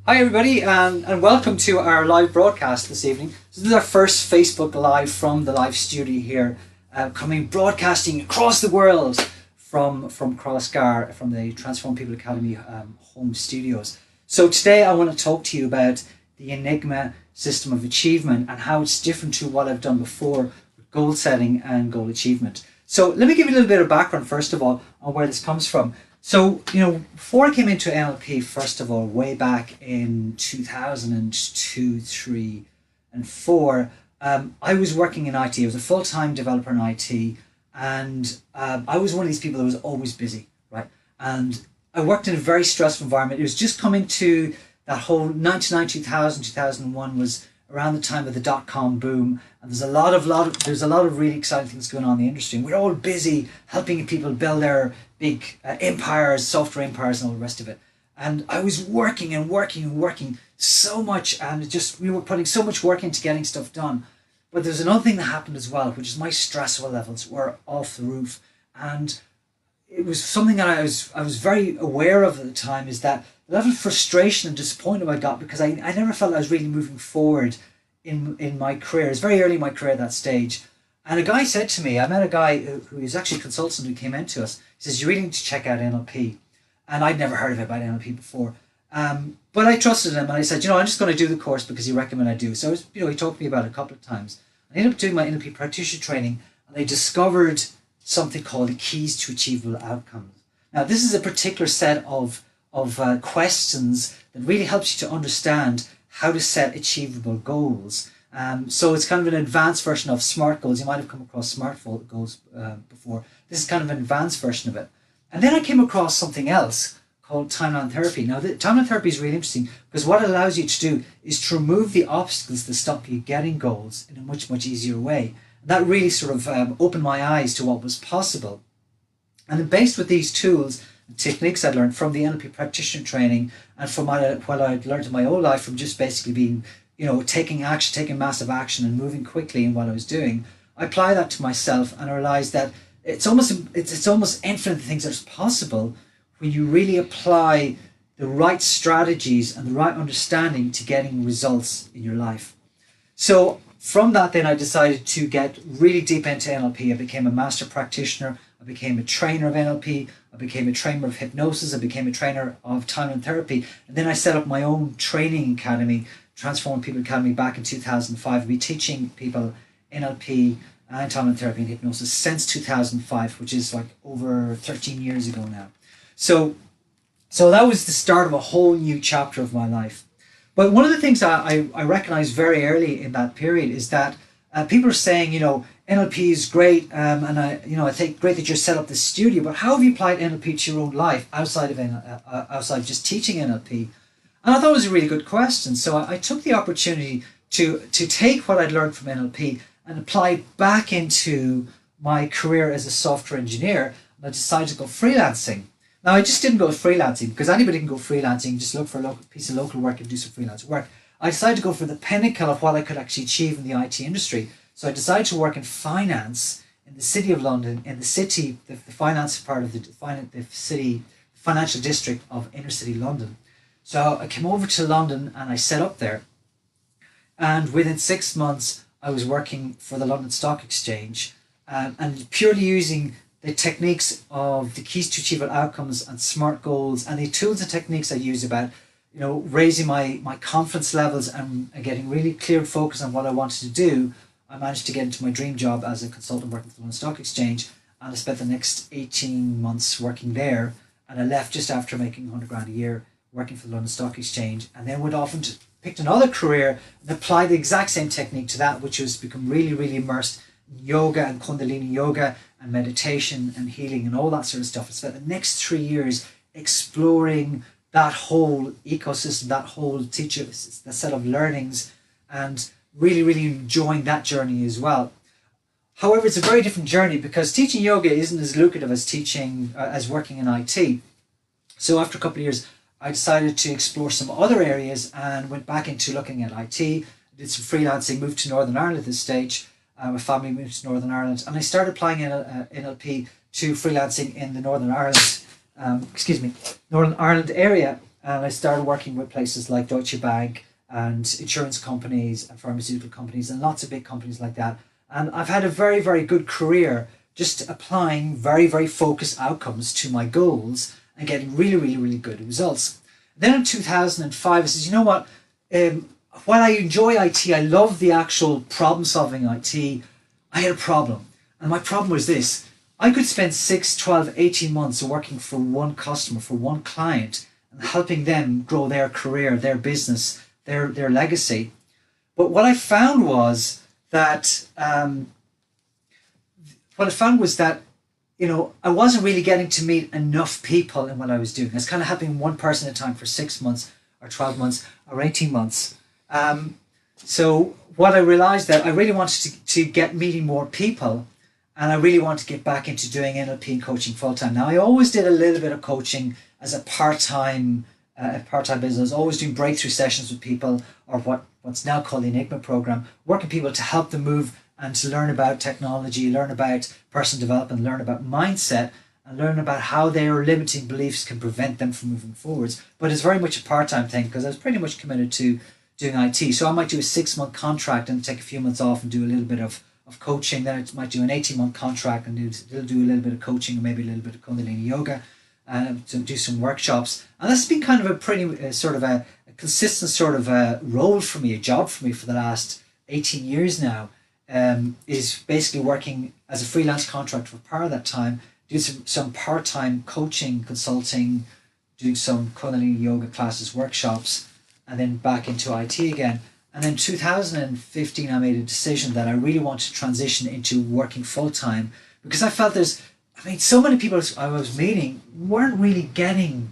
Hi everybody, and welcome to our live broadcast this evening. So this is our first Facebook Live from the live studio here, broadcasting across the world from Crossgar, from the Transform People Academy home studios. So today I want to talk to you about the Enigma system of achievement and how it's different to what I've done before with goal setting and goal achievement. So let me give you a little bit of background first of all on where this comes from. So, before I came into NLP, first of all, way back in 2002, 3 and 4, I was working in IT. I was a full-time developer in IT, and I was one of these people that was always busy, right? And I worked in a very stressful environment. It was just coming to that whole 99, 2000, 2001 was around the time of the dot-com boom, and there's a lot of really exciting things going on in the industry. And we're all busy helping people build their big empires, software empires, and all the rest of it. And I was working so much, and we were putting so much work into getting stuff done. But there's another thing that happened as well, which is my stress levels were off the roof, and it was something that I was very aware of at the time, is that the level of frustration and disappointment I got because I never felt I was really moving forward in my career. It was very early in my career at that stage. And a guy said to me, I met a guy who is actually a consultant who came into us. He says, you really need to check out NLP. And I'd never heard about NLP before. But I trusted him, and I said, I'm just going to do the course because he recommended I do. So he talked to me about it a couple of times. I ended up doing my NLP practitioner training, and I discovered something called the keys to achievable outcomes. Now, this is a particular set of questions that really helps you to understand how to set achievable goals. So it's kind of an advanced version of SMART goals. You might have come across SMART goals before. This is kind of an advanced version of it. And then I came across something else called timeline therapy. Now, the timeline therapy is really interesting because what it allows you to do is to remove the obstacles that stop you getting goals in a much, much easier way. And that really sort of opened my eyes to what was possible. And then based with these tools and techniques I'd learned from the NLP practitioner training and from what I'd learned in my own life from just basically being taking massive action and moving quickly in what I was doing, I apply that to myself, and I realized that it's almost infinite things that are possible when you really apply the right strategies and the right understanding to getting results in your life. So from that, then I decided to get really deep into NLP. I became a master practitioner. I became a trainer of NLP. I became a trainer of hypnosis. I became a trainer of timeline therapy. And then I set up my own training academy, Transform People Academy, back in 2005. I've been teaching people NLP and timeline therapy and hypnosis since 2005, which is like over 13 years ago now. So that was the start of a whole new chapter of my life. But one of the things I recognized very early in that period is that people are saying, NLP is great, and I think great that you set up this studio, but how have you applied NLP to your own life outside of just teaching NLP? And I thought it was a really good question. So I took the opportunity to take what I'd learned from NLP and apply it back into my career as a software engineer. And I decided to go freelancing. Now, I just didn't go freelancing because anybody can go freelancing, just look for a local piece of local work and do some freelance work. I decided to go for the pinnacle of what I could actually achieve in the IT industry. So I decided to work in finance in the City of London, in the finance part of the city, financial district of inner city London. So I came over to London and I set up there. And within 6 months, I was working for the London Stock Exchange and purely using the techniques of the keys to achievable outcomes and SMART goals and the tools and techniques I use about, raising my confidence levels and getting really clear and focused on what I wanted to do. I managed to get into my dream job as a consultant working for the London Stock Exchange, and I spent the next 18 months working there, and I left just after making 100 grand a year working for the London Stock Exchange, and then went off and picked another career and applied the exact same technique to that, which was become really, really immersed in yoga and Kundalini yoga and meditation and healing and all that sort of stuff. I spent the next 3 years exploring that whole ecosystem, that whole that set of learnings, and really, really enjoying that journey as well. However, it's a very different journey because teaching yoga isn't as lucrative as as working in IT. So after a couple of years, I decided to explore some other areas and went back into looking at IT, did some freelancing, moved to Northern Ireland at this stage. My family moved to Northern Ireland, and I started applying NLP to freelancing in the Northern Ireland area. And I started working with places like Deutsche Bank and insurance companies and pharmaceutical companies and lots of big companies like that. And I've had a very, very good career just applying very, very focused outcomes to my goals and getting really, really, really good results. Then in 2005, I said, you know what? While I enjoy IT, I love the actual problem solving IT. I had a problem. And my problem was this. I could spend 6, 12, 18 months working for one customer, for one client, and helping them grow their career, their business, their legacy. But what I found was that I wasn't really getting to meet enough people in what I was doing. I was kind of helping one person at a time for 6 months or 12 months or 18 months. So what I realized that I really wanted to get meeting more people, and I really wanted to get back into doing NLP and coaching full time. Now I always did a little bit of coaching as a part-time business. I was always doing breakthrough sessions with people, or what's now called the Enigma program, working people to help them move and to learn about technology, learn about personal development, learn about mindset, and learn about how their limiting beliefs can prevent them from moving forwards. But it's very much a part-time thing because I was pretty much committed to doing IT. So I might do a 6-month contract and take a few months off and do a little bit of coaching. Then I might do an 18-month contract and do a little bit of coaching, or maybe a little bit of Kundalini yoga, to do some workshops. And that's been kind of a pretty sort of a consistent sort of a role for me, a job for me for the last 18 years now. Is basically working as a freelance contractor for part of that time, doing some part-time coaching, consulting, doing some Kundalini yoga classes, workshops, and then back into IT again. And in 2015, I made a decision that I really wanted to transition into working full-time, because I felt so many people I was meeting weren't really getting,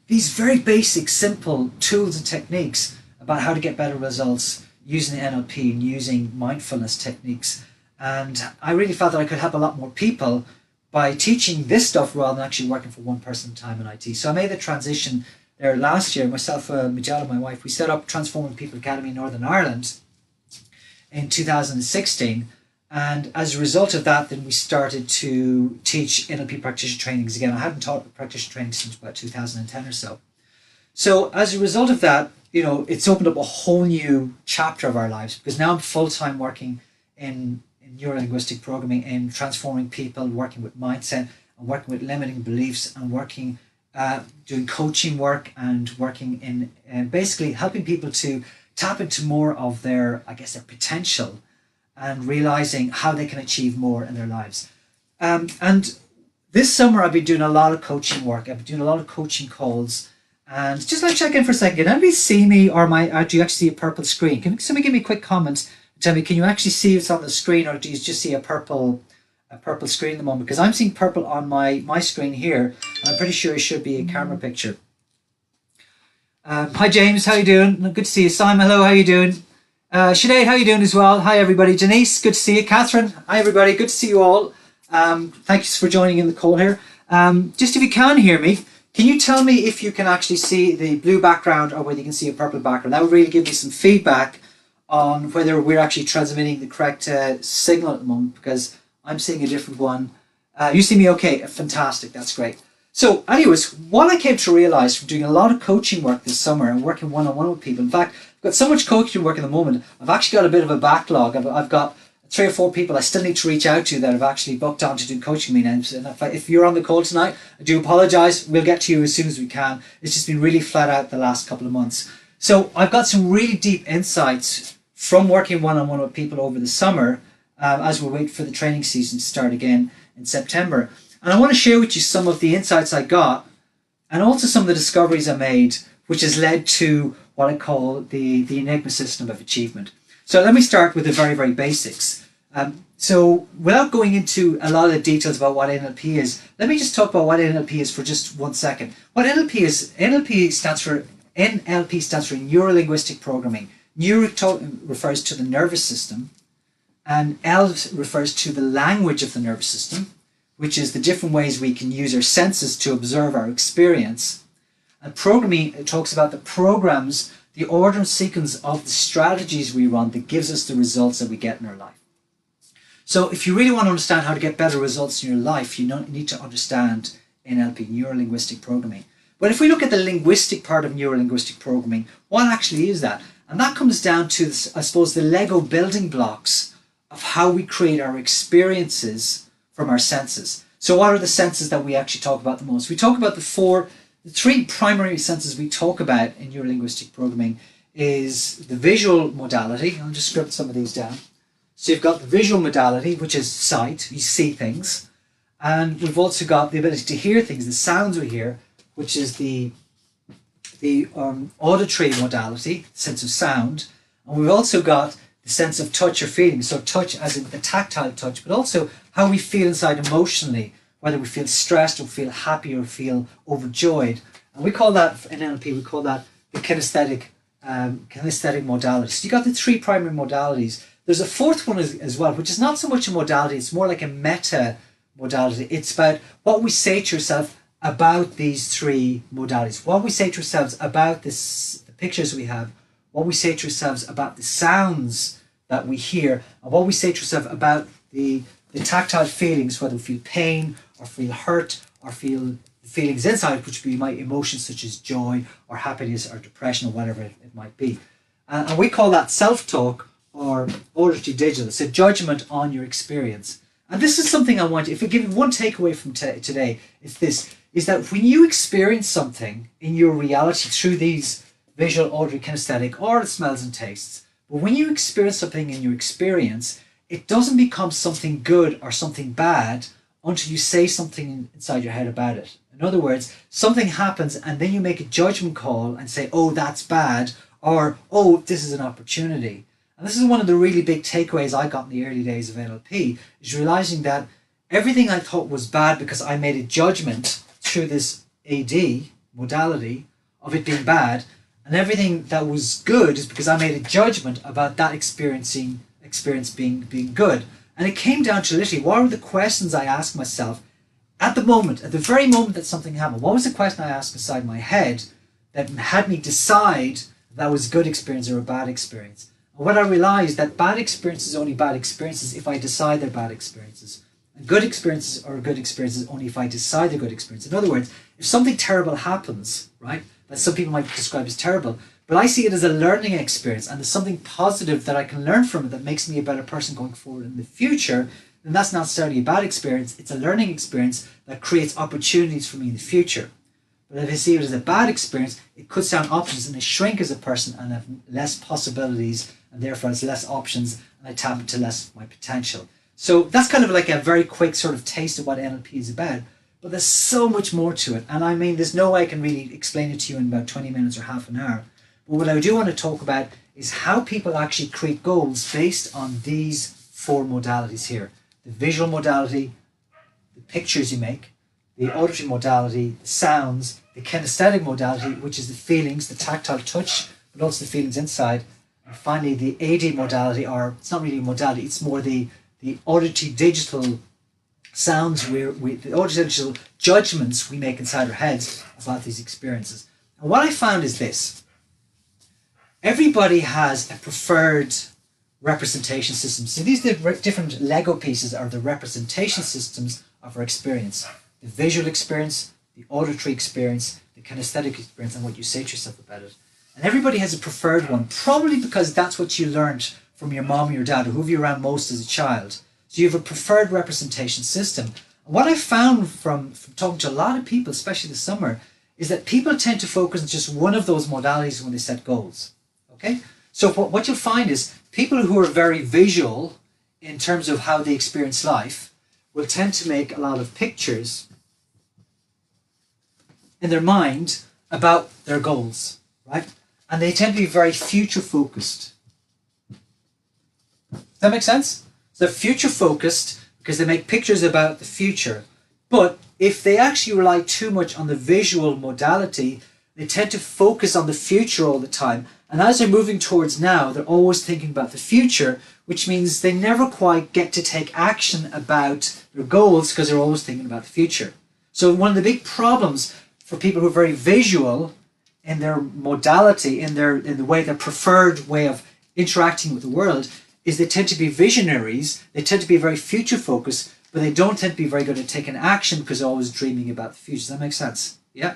these very basic, simple tools and techniques about how to get better results using the NLP and using mindfulness techniques. And I really felt that I could help a lot more people by teaching this stuff rather than actually working for one person at a time in IT. So I made the transition there last year. Myself, Mijala, my wife, we set up Transforming People Academy in Northern Ireland in 2016. And as a result of that, then we started to teach NLP practitioner trainings again. I hadn't taught practitioner training since about 2010 or so. So as a result of that, it's opened up a whole new chapter of our lives, because now I'm full-time working in neuro-linguistic programming, in transforming people, working with mindset, and working with limiting beliefs, and working, doing coaching work, and working in basically helping people to tap into more of their potential, and realizing how they can achieve more in their lives. And this summer I've been doing a lot of coaching work. I've been doing a lot of coaching calls. And just check in for a second. Can anybody see me, or do you actually see a purple screen? Can somebody give me a quick comment and tell me, can you actually see it's on the screen, or do you just see a purple screen at the moment? Because I'm seeing purple on my screen here, and I'm pretty sure it should be a camera picture. Hi James, how you doing? Good to see you. Simon, hello, how you doing? Sinead, how you doing as well? Hi everybody. Denise, good to see you. Catherine, hi everybody. Good to see you all. Thanks for joining in the call here. Just if you can hear me, can you tell me if you can actually see the blue background or whether you can see a purple background? That would really give me some feedback on whether we're actually transmitting the correct signal at the moment, because I'm seeing a different one. You see me okay? Fantastic, that's great. So anyways, what I came to realize from doing a lot of coaching work this summer and working one-on-one with people, in fact, I've got so much coaching work at the moment, I've actually got a bit of a backlog. I've got 3 or 4 people I still need to reach out to that have actually booked on to do coaching meetings. And if you're on the call tonight, I do apologize. We'll get to you as soon as we can. It's just been really flat out the last couple of months. So I've got some really deep insights from working one-on-one with people over the summer, as we wait for the training season to start again in September. And I want to share with you some of the insights I got, and also some of the discoveries I made, which has led to what I call the Enigma system of achievement. So let me start with the very, very basics. So without going into a lot of the details about what NLP is, let me just talk about what NLP is for just 1 second. What NLP is, NLP stands for Neuro-Linguistic Programming. Neuro refers to the nervous system, and L refers to the language of the nervous system, which is the different ways we can use our senses to observe our experience. And programming, it talks about the programs, the order and sequence of the strategies we run that gives us the results that we get in our life. So if you really want to understand how to get better results in your life, you need to understand NLP, Neuro-Linguistic Programming. But if we look at the linguistic part of neuro-linguistic programming, what actually is that? And that comes down to, I suppose, the Lego building blocks of how we create our experiences from our senses. So what are the senses that we actually talk about the most? We talk about the three primary senses we talk about in neuro-linguistic programming is the visual modality. I'll just script some of these down. So you've got the visual modality, which is sight, you see things. And we've also got the ability to hear things, the sounds we hear, which is the auditory modality, sense of sound. And we've also got the sense of touch or feeling. So touch as in the tactile touch, but also how we feel inside emotionally, whether we feel stressed or feel happy or feel overjoyed. And we call that, in NLP, we call that the kinesthetic modality. So you got the three primary modalities. There's a fourth one as well, which is not so much a modality, it's more like a meta modality. It's about what we say to yourself about these three modalities. What we say to ourselves about the pictures we have, what we say to ourselves about the sounds that we hear, and what we say to ourselves about the tactile feelings, whether we feel pain or feel hurt or feel feelings inside, which would be my emotions such as joy or happiness or depression or whatever it might be. And we call that self-talk or auditory digital. It's a judgment on your experience. And this is something I want you, if we give you one takeaway from today, it's this, is that when you experience something in your reality through these visual, auditory, kinesthetic, or the smells and tastes, but when you experience something in your experience, it doesn't become something good or something bad until you say something inside your head about it. In other words, something happens and then you make a judgment call and say, oh, that's bad, or, oh, this is an opportunity. And this is one of the really big takeaways I got in the early days of NLP, is realizing that everything I thought was bad because I made a judgment through this AD modality of it being bad, and everything that was good is because I made a judgment about that experience being good. And it came down to literally, what were the questions I asked myself at the moment, at the very moment that something happened? What was the question I asked inside my head that had me decide that was a good experience or a bad experience? And what I realized, that bad experiences are only bad experiences if I decide they're bad experiences. And good experiences are good experiences only if I decide they're good experiences. In other words, if something terrible happens, right, that some people might describe as terrible, but I see it as a learning experience and there's something positive that I can learn from it that makes me a better person going forward in the future, then that's not necessarily a bad experience. It's a learning experience that creates opportunities for me in the future. But if I see it as a bad experience, it cuts down options and I shrink as a person and have less possibilities, and therefore has less options and I tap into less of my potential. So that's kind of like a very quick sort of taste of what NLP is about. But there's so much more to it. And I mean, there's no way I can really explain it to you in about 20 minutes or half an hour. But what I do want to talk about is how people actually create goals based on these four modalities here. The visual modality, the pictures you make, the auditory modality, the sounds, the kinesthetic modality, which is the feelings, the tactile touch, but also the feelings inside. And finally, the AD modality, or it's not really a modality, it's more the auditory digital sounds, the auditory digital judgments we make inside our heads about these experiences. And what I found is this. Everybody has a preferred representation system. So these different Lego pieces are the representation systems of our experience. The visual experience, the auditory experience, the kinesthetic experience, and what you say to yourself about it. And everybody has a preferred one, probably because that's what you learned from your mom or your dad, or who you around most as a child. So you have a preferred representation system. And what I found from talking to a lot of people, especially this summer, is that people tend to focus on just one of those modalities when they set goals. Okay? So what you'll find is people who are very visual in terms of how they experience life will tend to make a lot of pictures in their mind about their goals, right? And they tend to be very future focused. Does that make sense? So they're future focused because they make pictures about the future. But if they actually rely too much on the visual modality, they tend to focus on the future all the time. And as they're moving towards now, they're always thinking about the future, which means they never quite get to take action about their goals because they're always thinking about the future. So one of the big problems for people who are very visual in their modality, in the way, their preferred way of interacting with the world, is they tend to be visionaries, they tend to be very future focused, but they don't tend to be very good at taking action because they're always dreaming about the future. Does that make sense? Yeah?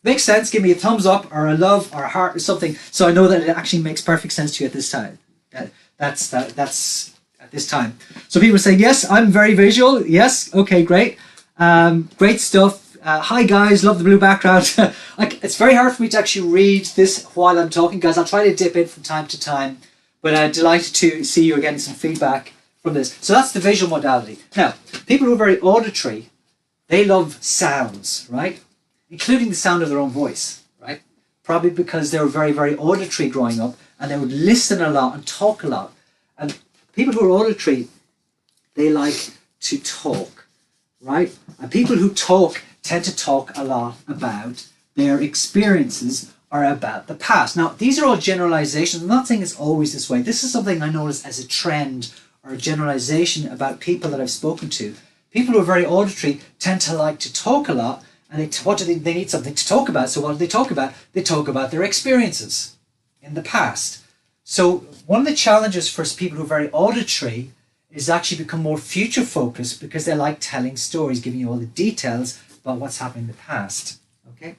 makes sense, give me a thumbs up or a love or a heart or something, so I know that it actually makes perfect sense to you at this time. That's at this time. So people say, yes, I'm very visual. Yes, okay, great. Great stuff. Hi guys, love the blue background. It's very hard for me to actually read this while I'm talking, guys. I'll try to dip in from time to time, but delighted to see you getting some feedback from this. So that's the visual modality. Now, people who are very auditory, they love sounds, right? Including the sound of their own voice, right? Probably because they were very, very auditory growing up, and they would listen a lot and talk a lot. And people who are auditory, they like to talk, right? And people who talk tend to talk a lot about their experiences or about the past. Now, these are all generalizations. I'm not saying it's always this way. This is something I notice as a trend or a generalization about people that I've spoken to. People who are very auditory tend to like to talk a lot, and they need something to talk about. So what do they talk about? They talk about their experiences in the past. So one of the challenges for people who are very auditory is actually become more future focused, because they like telling stories, giving you all the details about what's happened in the past. Okay.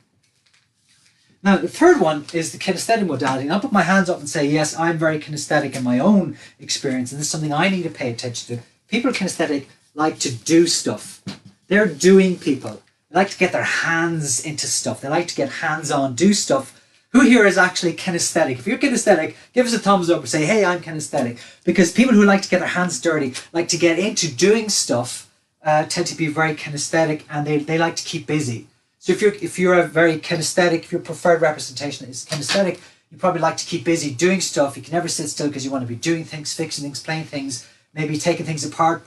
Now the third one is the kinesthetic modality. And I'll put my hands up and say, yes, I'm very kinesthetic in my own experience, and this is something I need to pay attention to. People who are kinesthetic like to do stuff. They're doing people. They like to get their hands into stuff. They like to get hands-on, do stuff. Who here is actually kinesthetic? If you're kinesthetic, give us a thumbs up and say, hey, I'm kinesthetic. Because people who like to get their hands dirty, like to get into doing stuff, tend to be very kinesthetic, and they like to keep busy. So if you're a very kinesthetic, if your preferred representation is kinesthetic, you probably like to keep busy doing stuff. You can never sit still because you want to be doing things, fixing things, playing things, maybe taking things apart,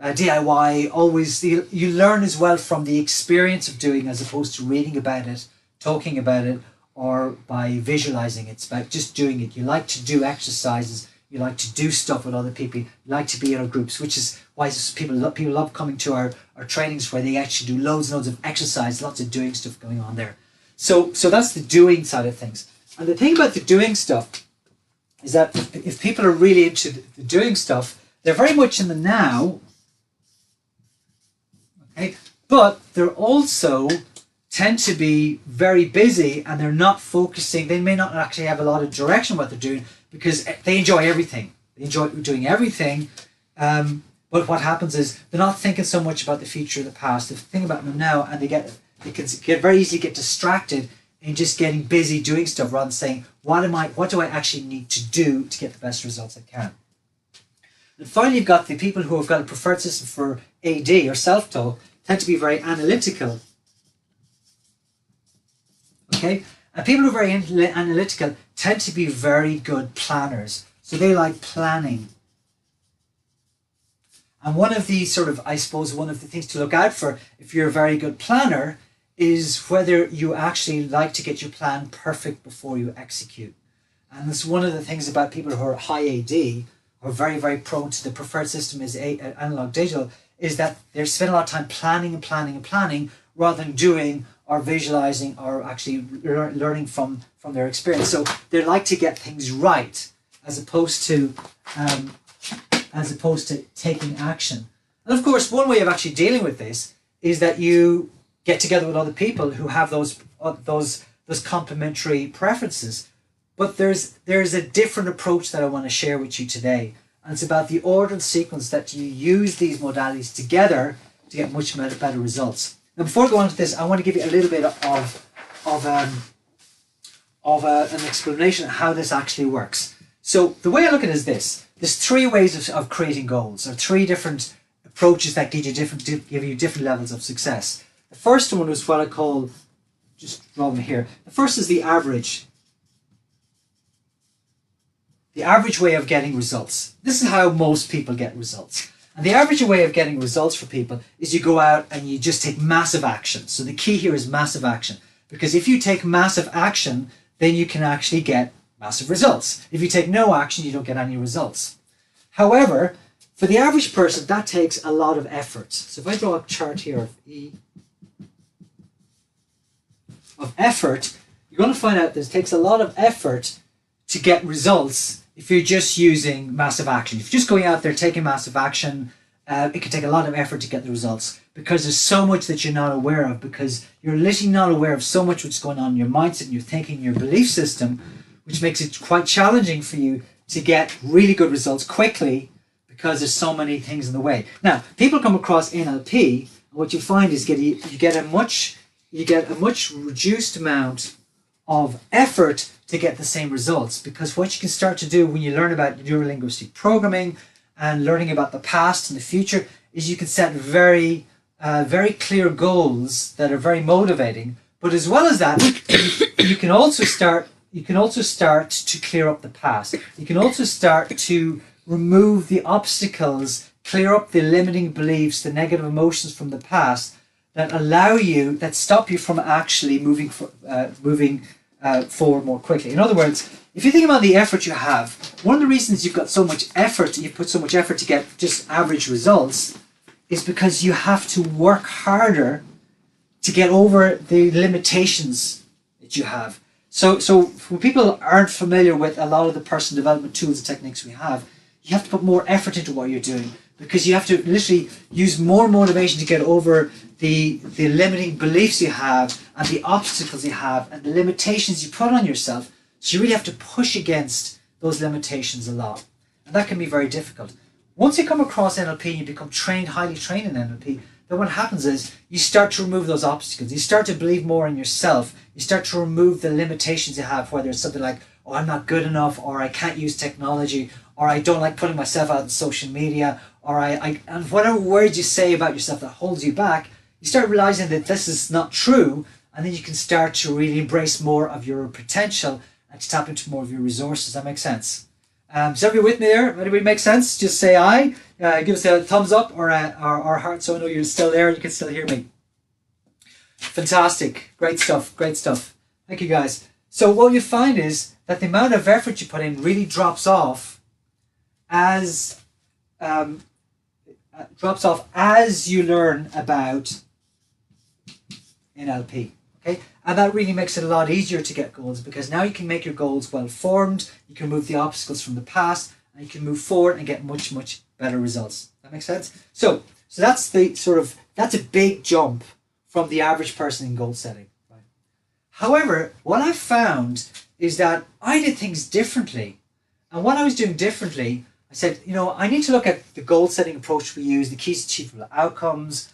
DIY. Always, you learn as well from the experience of doing, as opposed to reading about it, talking about it, or by visualizing it. It's about just doing it. You like to do exercises. You like to do stuff with other people. You like to be in our groups, which is why people love coming to our trainings, where they actually do loads and loads of exercise, lots of doing stuff going on there. So that's the doing side of things. And the thing about the doing stuff is that if people are really into the doing stuff, they're very much in the now, okay? But they're also tend to be very busy, and they're not focusing. They may not actually have a lot of direction what they're doing, because they enjoy everything. They enjoy doing everything. But what happens is they're not thinking so much about the future or the past. They're thinking about them now, and they can get very easily get distracted in just getting busy doing stuff, rather than saying, what do I actually need to do to get the best results I can? And finally, you've got the people who have got a preferred system for AD or self-talk, tend to be very analytical. Okay? And people who are very analytical tend to be very good planners. So they like planning. And one of the one of the things to look out for, if you're a very good planner, is whether you actually like to get your plan perfect before you execute. And that's one of the things about people who are high AD, or very, very prone to the preferred system is analog digital, is that they spend a lot of time planning and planning and planning, rather than doing or visualizing or actually learning from their experience. So they like to get things right, as opposed to taking action. And of course, one way of actually dealing with this is that you get together with other people who have those complementary preferences. But there's a different approach that I want to share with you today, and it's about the order and sequence that you use these modalities together to get much better results. Now, before I go on to this, I want to give you a little bit of an explanation of how this actually works. So the way I look at it is this: there's three ways of creating goals, or three different approaches that give you different levels of success. The first one is what I call, just draw them here. The first is the average. The average way of getting results. This is how most people get results. And the average way of getting results for people is you go out and you just take massive action. So the key here is massive action. Because if you take massive action, then you can actually get massive results. If you take no action, you don't get any results. However, for the average person, that takes a lot of effort. So if I draw a chart here of E, of effort, you're going to find out that it takes a lot of effort to get results if you're just using massive action. If you're just going out there taking massive action, it can take a lot of effort to get the results. because there's so much that you're not aware of, because you're literally not aware of so much what's going on in your mindset and your thinking, your belief system, which makes it quite challenging for you to get really good results quickly because there's so many things in the way. Now, people come across NLP, and what you find is you get a much reduced amount of effort to get the same results, because what you can start to do when you learn about neurolinguistic programming and learning about the past and the future is you can set very clear goals that are very motivating. But as well as that, you can also start to clear up the past. You can also start to remove the obstacles, clear up the limiting beliefs, the negative emotions from the past that stop you from actually moving forward more quickly. In other words, if you think about the effort you have, one of the reasons you've got so much effort, you put so much effort to get just average results, is because you have to work harder to get over the limitations that you have. So when people aren't familiar with a lot of the personal development tools and techniques we have, you have to put more effort into what you're doing, because you have to literally use more motivation to get over the limiting beliefs you have and the obstacles you have and the limitations you put on yourself. So you really have to push against those limitations a lot. And that can be very difficult. Once you come across NLP and you become highly trained in NLP, then what happens is you start to remove those obstacles. You start to believe more in yourself. You start to remove the limitations you have, whether it's something like, oh, I'm not good enough, or I can't use technology, or I don't like putting myself out on social media, or and whatever words you say about yourself that holds you back, you start realizing that this is not true, and then you can start to really embrace more of your potential and to tap into more of your resources. That makes sense? Is everybody with me there? Anybody make sense? Just say aye. Give us a thumbs up or heart so I know you're still there and you can still hear me. Fantastic. Great stuff. Great stuff. Thank you, guys. So what you find is that the amount of effort you put in really drops off as you learn about NLP. Okay? And that really makes it a lot easier to get goals, because now you can make your goals well formed, you can remove the obstacles from the past, and you can move forward and get much, much better results. That makes sense? So that's that's a big jump from the average person in goal setting. Right? However, what I found is that I did things differently. And what I was doing differently, I said, I need to look at the goal setting approach we use, the keys to achievable outcomes,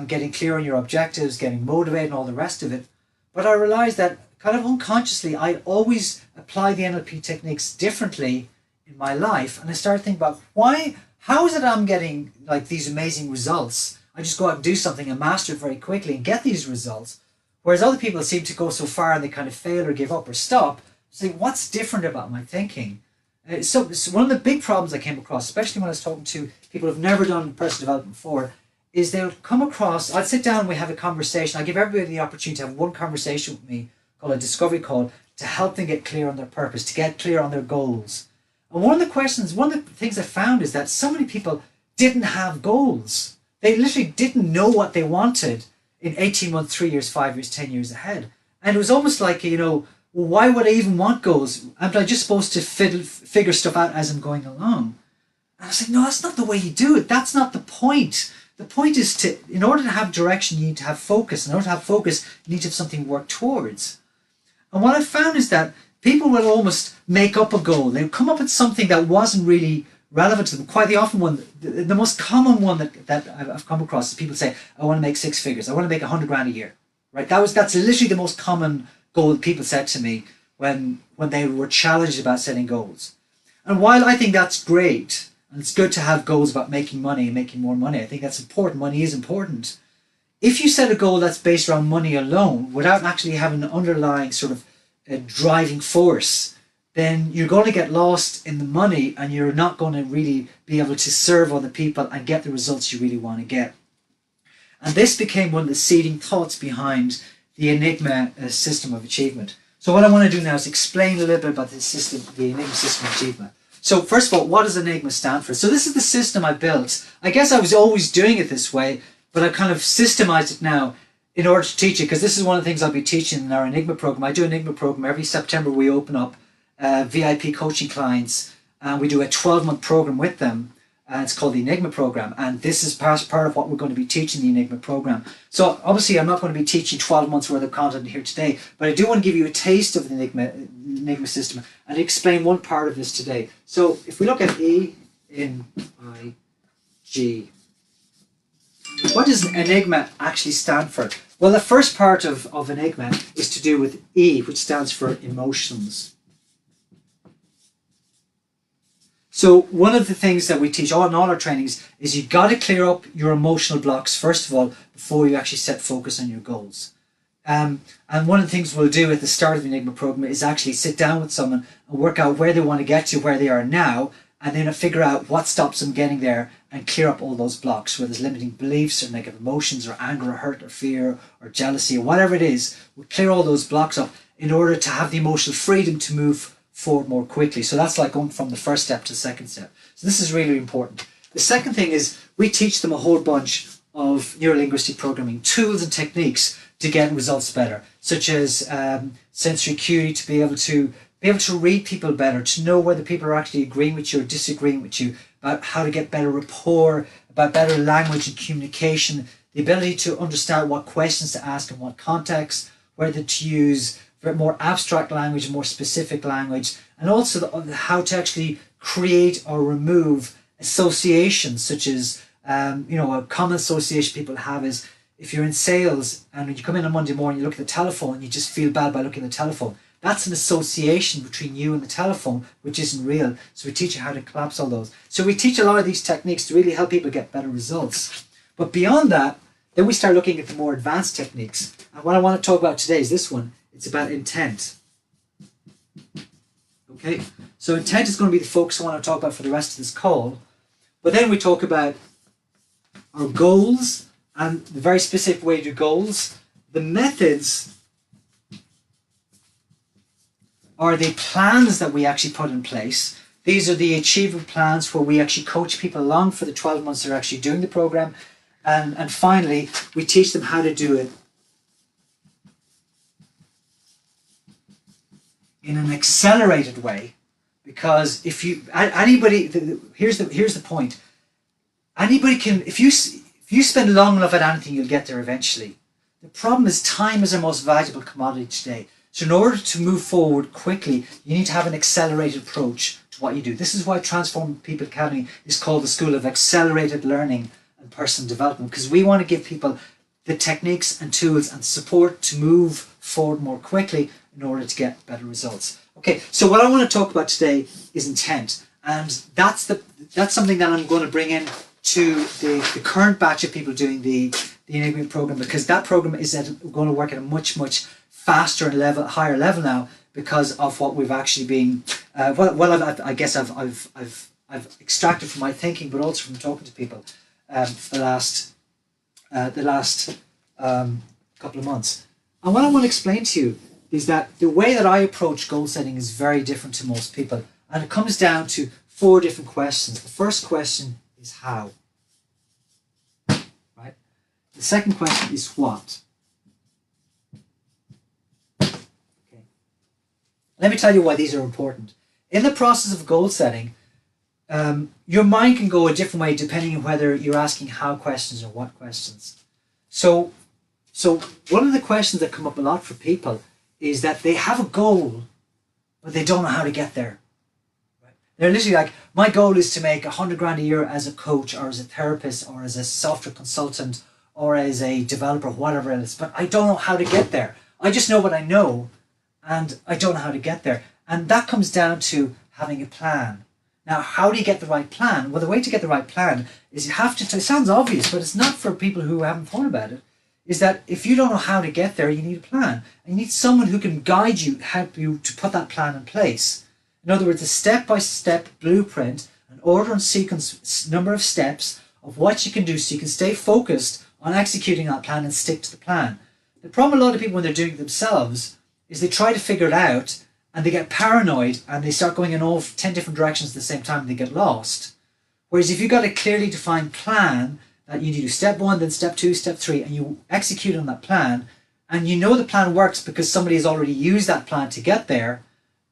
getting clear on your objectives, getting motivated and all the rest of it. But I realized that kind of unconsciously, I always apply the NLP techniques differently in my life. And I started thinking about how is it I'm getting like these amazing results? I just go out and do something and master it very quickly and get these results. Whereas other people seem to go so far and they kind of fail or give up or stop. So what's different about my thinking? So one of the big problems I came across, especially when I was talking to people who've never done personal development before, is they'll come across, I'll sit down and we have a conversation. I give everybody the opportunity to have one conversation with me called a discovery call to help them get clear on their purpose, to get clear on their goals. And one of the things I found is that so many people didn't have goals. They literally didn't know what they wanted in 18 months, 3 years, 5 years, 10 years ahead. And it was almost like, why would I even want goals? Am I just supposed to figure stuff out as I'm going along? And I was like, no, that's not the way you do it. That's not the point. The point is in order to have direction, you need to have focus. In order to have focus, you need to have something to work towards. And what I found is that people will almost make up a goal. They'll come up with something that wasn't really relevant to them. Quite the often one, the most common one that I've come across is people say, I want to make 6 figures. I want to make 100 grand a year. Right? That's literally the most common goal that people said to me when they were challenged about setting goals. And while I think that's great, and it's good to have goals about making money and making more money, I think that's important. Money is important. If you set a goal that's based around money alone, without actually having an underlying sort of driving force, then you're going to get lost in the money and you're not going to really be able to serve other people and get the results you really want to get. And this became one of the seeding thoughts behind the Enigma system of achievement. So what I want to do now is explain a little bit about the Enigma system of achievement. So first of all, what does Enigma stand for? So this is the system I built. I guess I was always doing it this way, but I've kind of systemized it now in order to teach it, because this is one of the things I'll be teaching in our Enigma program. I do an Enigma program every September. We open up VIP coaching clients, and we do a 12-month program with them. and it's called the Enigma program, and this is part of what we're going to be teaching the Enigma program. So obviously I'm not going to be teaching 12 months worth of content here today, but I do want to give you a taste of the Enigma system and explain one part of this today. So if we look at E-N-I-G, what does Enigma actually stand for? Well, the first part of Enigma is to do with E, which stands for emotions. So one of the things that we teach in all our trainings is you've got to clear up your emotional blocks, first of all, before you actually set focus on your goals. And one of the things we'll do at the start of the Enigma program is actually sit down with someone and work out where they want to get to, where they are now, and then figure out what stops them getting there and clear up all those blocks, whether it's limiting beliefs or negative emotions or anger or hurt or fear or jealousy or whatever it is. We'll clear all those blocks up in order to have the emotional freedom to move forward more quickly. So that's like going from the first step to the second step. So this is really important. The second thing is we teach them a whole bunch of neuro-linguistic programming tools and techniques to get results better, such as sensory acuity, to be able to read people better, to know whether people are actually agreeing with you or disagreeing with you, about how to get better rapport, about better language and communication, the ability to understand what questions to ask in what context, whether to use more abstract language and more specific language, and also how to actually create or remove associations, such as a common association people have is if you're in sales and when you come in on Monday morning, you look at the telephone and you just feel bad by looking at the telephone. That's an association between you and the telephone, which isn't real. So we teach you how to collapse all those. So we teach a lot of these techniques to really help people get better results. But beyond that, then we start looking at the more advanced techniques. And what I want to talk about today is this one. It's about intent. Okay, so intent is going to be the focus I want to talk about for the rest of this call. But then we talk about our goals and the very specific way to do goals. The methods are the plans that we actually put in place. These are the achievable plans where we actually coach people along for the 12 months they're actually doing the program. And finally, we teach them how to do it in an accelerated way, because if you here's the point. Anybody can, if you spend long enough at anything, you'll get there eventually. The problem is time is our most valuable commodity today. So in order to move forward quickly, you need to have an accelerated approach to what you do. This is why Transform People Academy is called the School of Accelerated Learning and Personal Development, because we want to give people the techniques and tools and support to move forward more quickly in order to get better results. Okay, so what I want to talk about today is intent, and that's something that I'm going to bring in to the current batch of people doing the Enigma program, because that program is going to work at a much faster and higher level now because of what we've actually been I guess I've extracted from my thinking, but also from talking to people for the last couple of months. And what I want to explain to you is that the way that I approach goal setting is very different to most people. And it comes down to 4 different questions. The first question is how. Right? The second question is what. Okay. Let me tell you why these are important. In the process of goal setting, your mind can go a different way depending on whether you're asking how questions or what questions. So one of the questions that come up a lot for people is that they have a goal, but they don't know how to get there. Right? They're literally like, my goal is to make 100 grand a year as a coach or as a therapist or as a software consultant or as a developer, whatever it is, but I don't know how to get there. I just know what I know and I don't know how to get there. And that comes down to having a plan. Now, how do you get the right plan? Well, the way to get the right plan is you have to, it sounds obvious, but it's not for people who haven't thought about it, is that if you don't know how to get there, you need a plan. And you need someone who can guide you, help you to put that plan in place. In other words, a step-by-step blueprint, an order and sequence, number of steps of what you can do so you can stay focused on executing that plan and stick to the plan. The problem a lot of people when they're doing it themselves is they try to figure it out and they get paranoid and they start going in all 10 different directions at the same time and they get lost. Whereas if you've got a clearly defined plan, that you do step 1, then step 2, step 3, and you execute on that plan, and you know the plan works because somebody has already used that plan to get there,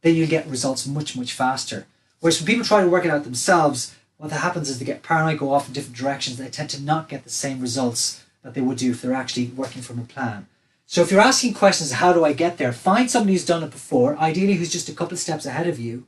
then you get results much faster. Whereas when people try to work it out themselves, what happens is they get paranoid, go off in different directions. They tend to not get the same results that they would do if they're actually working from a plan. So if you're asking questions, how do I get there? Find somebody who's done it before, ideally who's just a couple of steps ahead of you,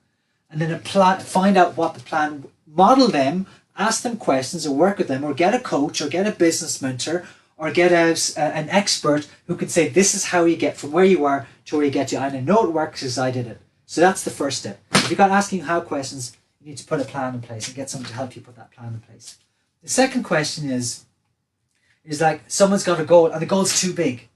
and then find out what the plan, model them, ask them questions or work with them, or get a coach or get a business mentor or get an expert who can say, this is how you get from where you are to where you get to. And I know it works because I did it. So that's the first step. If you've got asking how questions, you need to put a plan in place and get someone to help you put that plan in place. The second question is like someone's got a goal and the goal's too big.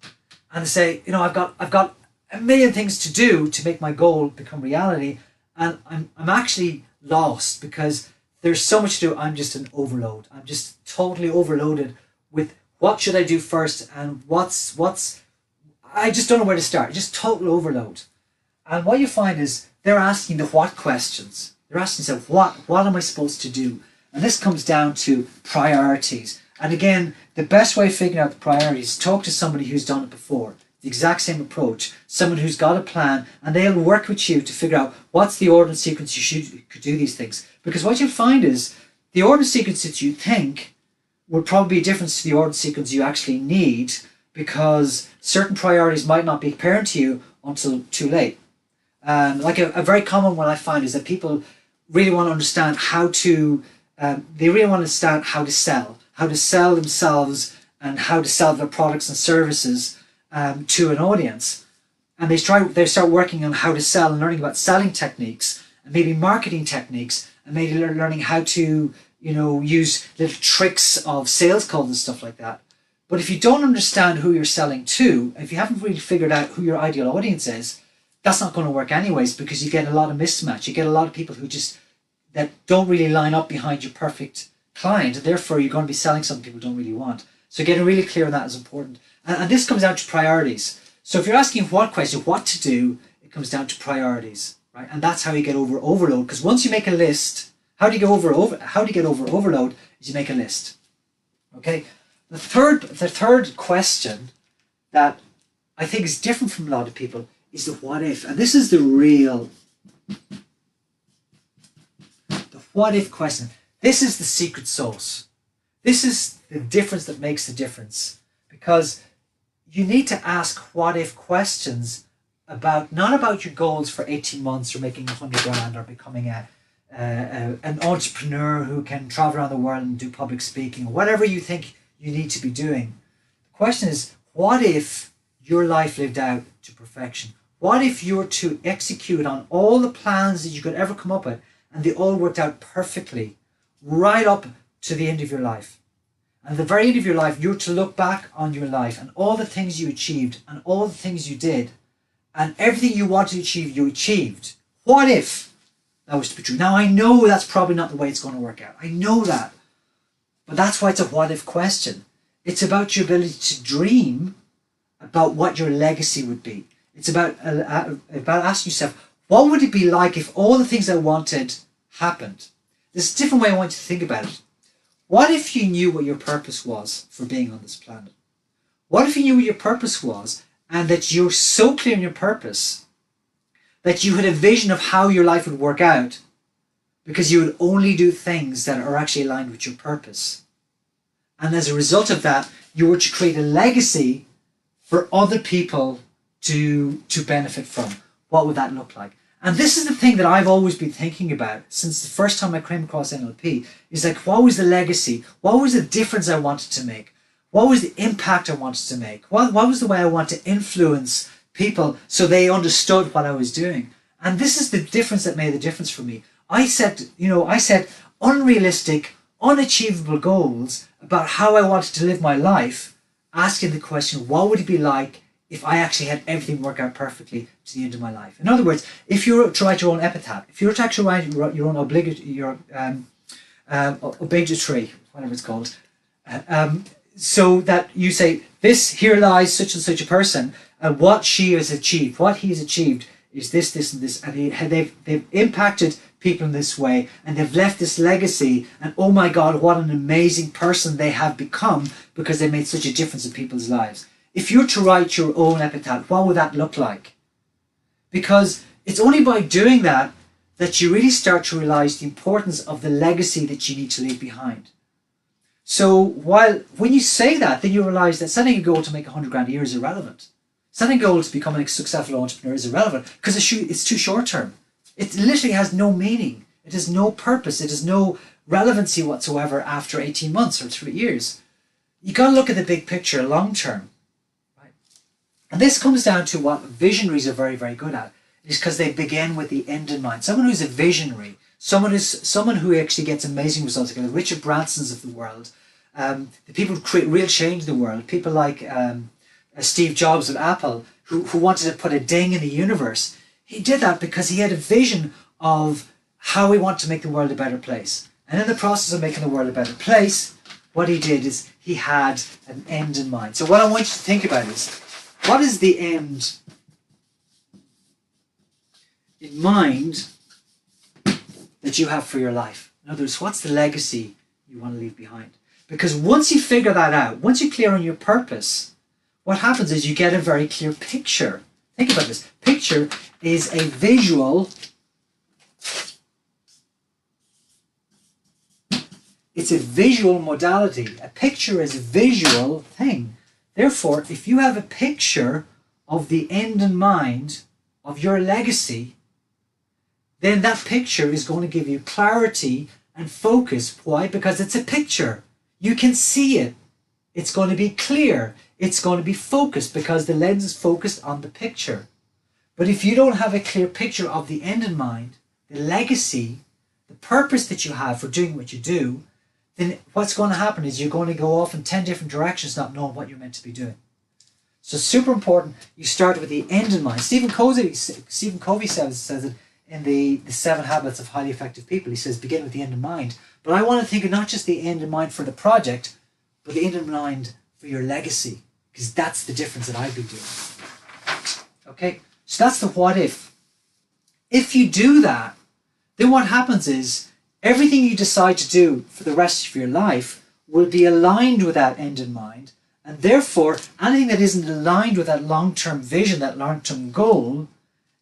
And they say, I've got a million things to do to make my goal become reality. And I'm actually lost because there's so much to do. I'm just an overload. I'm just totally overloaded with what should I do first and I just don't know where to start. Just total overload. And what you find is they're asking the what questions. They're asking themselves, what am I supposed to do? And this comes down to priorities. And again, the best way of figuring out the priorities is talk to somebody who's done it before. The exact same approach. Someone who's got a plan, and they'll work with you to figure out what's the order and sequence you could do these things. Because what you'll find is the order and sequence that you think would probably be a difference to the order and sequence you actually need, because certain priorities might not be apparent to you until too late. Like a very common one I find is that people really want to understand how to sell themselves and how to sell their products and services to an audience. And they start working on how to sell and learning about selling techniques and maybe marketing techniques and maybe learning how to, use little tricks of sales calls and stuff like that. But if you don't understand who you're selling to, if you haven't really figured out who your ideal audience is, that's not going to work anyways, because you get a lot of mismatch. You get a lot of people that don't really line up behind your perfect client, and therefore you're going to be selling something people don't really want. So getting really clear on that is important. And this comes down to priorities. So if you're asking what to do, it comes down to priorities, right? And that's how you get over overload. Because once you make a list, how do you get over overload? Is you make a list. Okay. The third question that I think is different from a lot of people is the what if, and this is the what if question. This is the secret sauce. This is the difference that makes the difference, because you need to ask what if questions not about your goals for 18 months or making 100 grand or becoming an entrepreneur who can travel around the world and do public speaking or whatever you think you need to be doing. The question is, what if your life lived out to perfection? What if you were to execute on all the plans that you could ever come up with and they all worked out perfectly right up to the end of your life? And at the very end of your life, you're to look back on your life and all the things you achieved and all the things you did and everything you wanted to achieve, you achieved. What if that was to be true? Now, I know that's probably not the way it's going to work out. I know that. But that's why it's a what if question. It's about your ability to dream about what your legacy would be. It's about asking yourself, what would it be like if all the things I wanted happened? There's a different way I want you to think about it. What if you knew what your purpose was for being on this planet? What if you knew what your purpose was and that you're so clear in your purpose that you had a vision of how your life would work out because you would only do things that are actually aligned with your purpose? And as a result of that, you were to create a legacy for other people to benefit from. What would that look like? And this is the thing that I've always been thinking about since the first time I came across NLP, is like, what was the legacy? What was the difference I wanted to make? What was the impact I wanted to make? What was the way I wanted to influence people so they understood what I was doing? And this is the difference that made the difference for me. I set unrealistic, unachievable goals about how I wanted to live my life, asking the question, what would it be like if I actually had everything work out perfectly to the end of my life? In other words, if you were to write your own epitaph, if you were to actually write your own obligatory, whatever it's called, so that you say, this, here lies such and such a person, and what she has achieved, what he has achieved is this, this, and this, and they've impacted people in this way, and they've left this legacy, and oh my God, what an amazing person they have become because they made such a difference in people's lives. If you were to write your own epitaph, what would that look like? Because it's only by doing that that you really start to realize the importance of the legacy that you need to leave behind. So when you say that, then you realize that setting a goal to make 100 grand a year is irrelevant. Setting a goal to become a successful entrepreneur is irrelevant because it's too short term. It literally has no meaning. It has no purpose. It has no relevancy whatsoever after 18 months or 3 years. You got to look at the big picture long term. Right? And this comes down to what visionaries are very, very good at. Is because they begin with the end in mind. Someone who's a visionary, someone who actually gets amazing results, like the Richard Bransons of the world, the people who create real change in the world, people like Steve Jobs of Apple, who wanted to put a ding in the universe. He did that because he had a vision of how he wanted to make the world a better place. And in the process of making the world a better place, what he did is he had an end in mind. So what I want you to think about is, what is the end in mind that you have for your life? In other words, what's the legacy you want to leave behind? Because once you figure that out, once you're clear on your purpose, what happens is you get a very clear picture. Think about this. Picture is a visual. It's a visual modality. A picture is a visual thing. Therefore, if you have a picture of the end in mind of your legacy, then that picture is going to give you clarity and focus. Why? Because it's a picture. You can see it. It's going to be clear. It's going to be focused because the lens is focused on the picture. But if you don't have a clear picture of the end in mind, the legacy, the purpose that you have for doing what you do, then what's going to happen is you're going to go off in 10 different directions not knowing what you're meant to be doing. So super important, you start with the end in mind. Stephen Covey says it in the 7 Habits of Highly Effective People. He says begin with the end in mind. But I want to think of not just the end in mind for the project, but the end in mind for your legacy, because that's the difference that I've been doing. Okay, so that's the what if. If you do that, then what happens is everything you decide to do for the rest of your life will be aligned with that end in mind, and therefore anything that isn't aligned with that long-term vision, that long-term goal,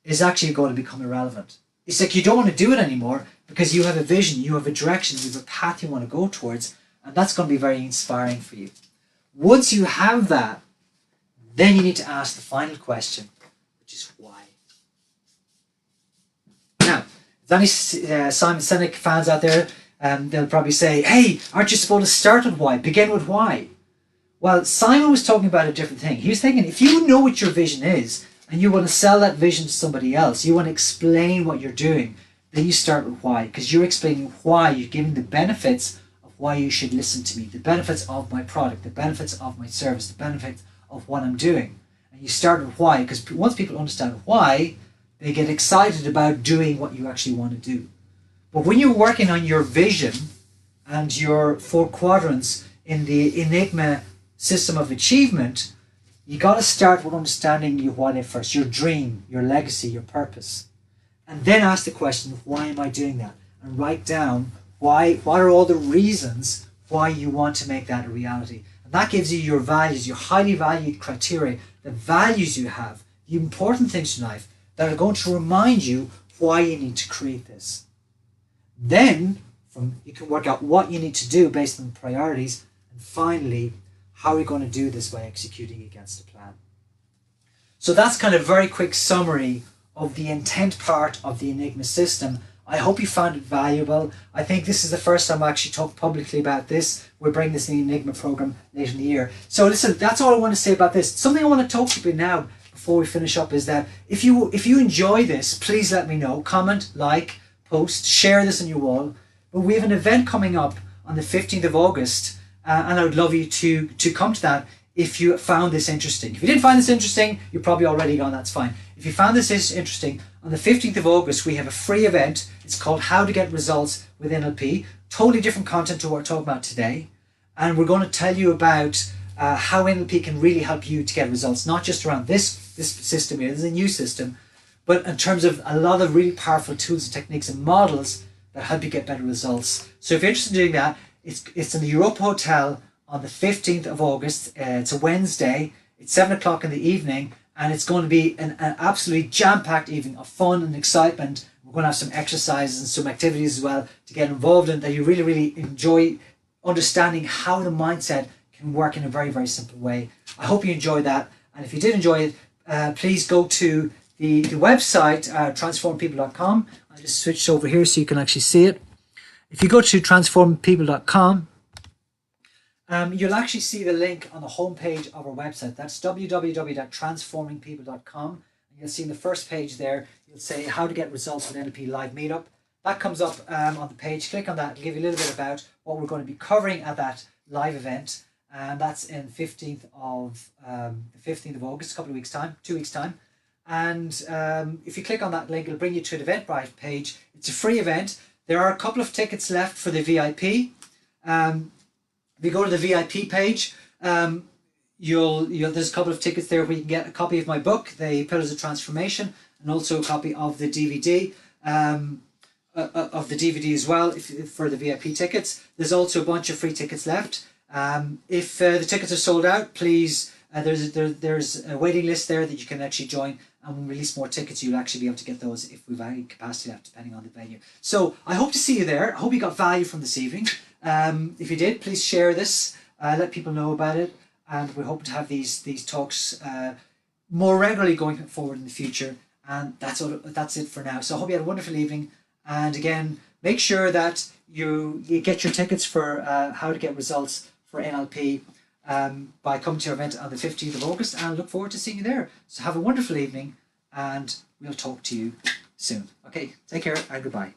is actually going to become irrelevant. It's like you don't want to do it anymore because you have a vision, you have a direction, you have a path you want to go towards, and that's going to be very inspiring for you. Once you have that, then you need to ask the final question, which is why. Now, if there's any Simon Sinek fans out there, they'll probably say, hey, aren't you supposed to start with why? Begin with why. Well, Simon was talking about a different thing. He was thinking, if you know what your vision is, and you want to sell that vision to somebody else, you want to explain what you're doing, then you start with why, because you're explaining why, you're giving the benefits of why you should listen to me, the benefits of my product, the benefits of my service, the benefits of what I'm doing. And you start with why, because once people understand why, they get excited about doing what you actually want to do. But when you're working on your vision and your 4 quadrants in the Enigma system of achievement, you got to start with understanding your what if first, your dream, your legacy, your purpose. And then ask the question, why am I doing that? And write down what are all the reasons why you want to make that a reality. And that gives you your values, your highly valued criteria, the values you have, the important things in life that are going to remind you why you need to create this. Then you can work out what you need to do based on the priorities. And finally, how are you going to do this by executing against a plan? So that's kind of a very quick summary of the intent part of the Enigma system. I hope you found it valuable. I think this is the first time I actually talked publicly about this. We're bringing this in the Enigma program later in the year. So listen, that's all I want to say about this. Something I want to talk to you about now before we finish up is that if you enjoy this, please let me know. Comment, like, post, share this on your wall. But we have an event coming up on the 15th of August. And I would love you to come to that if you found this interesting. If you didn't find this interesting, you're probably already gone, that's fine. If you found this interesting, on the 15th of August, we have a free event. It's called How to Get Results with NLP. Totally different content to what we're talking about today. And we're going to tell you about how NLP can really help you to get results, not just around this system here, this is a new system, but in terms of a lot of really powerful tools and techniques and models that help you get better results. So if you're interested in doing that, it's in the Europa Hotel on the 15th of August. It's a Wednesday. It's 7 o'clock in the evening, and it's going to be an absolutely jam-packed evening of fun and excitement. We're going to have some exercises and some activities as well to get involved in that you really, really enjoy understanding how the mindset can work in a very, very simple way. I hope you enjoyed that. And if you did enjoy it, please go to the website, transformpeople.com. I just switched over here so you can actually see it. If you go to transformpeople.com, you'll actually see the link on the homepage of our website. That's www.transformingpeople.com. And you'll see in the first page there, you'll say how to get results with NLP live meetup. That comes up on the page. Click on that. It'll give you a little bit about what we're going to be covering at that live event. And that's in 15th of August, a couple of weeks time, 2 weeks time. And if you click on that link, it'll bring you to an Eventbrite page. It's a free event. There are a couple of tickets left for the VIP. If you go to the VIP page, there's a couple of tickets there where you can get a copy of my book, The Pillars of Transformation, and also a copy of the DVD, as well for the VIP tickets. There's also a bunch of free tickets left. If the tickets are sold out, please, there's a waiting list there that you can actually join, and when we release more tickets, you'll actually be able to get those if we've any capacity left, depending on the venue. So I hope to see you there. I hope you got value from this evening. If you did, please share this, let people know about it, and we hope to have these talks more regularly going forward in the future. And that's it for now. So I hope you had a wonderful evening. And again, make sure that you get your tickets for how to get results for NLP by coming to our event on the 15th of August, and look forward to seeing you there. So have a wonderful evening, and we'll talk to you soon. Okay, take care and goodbye.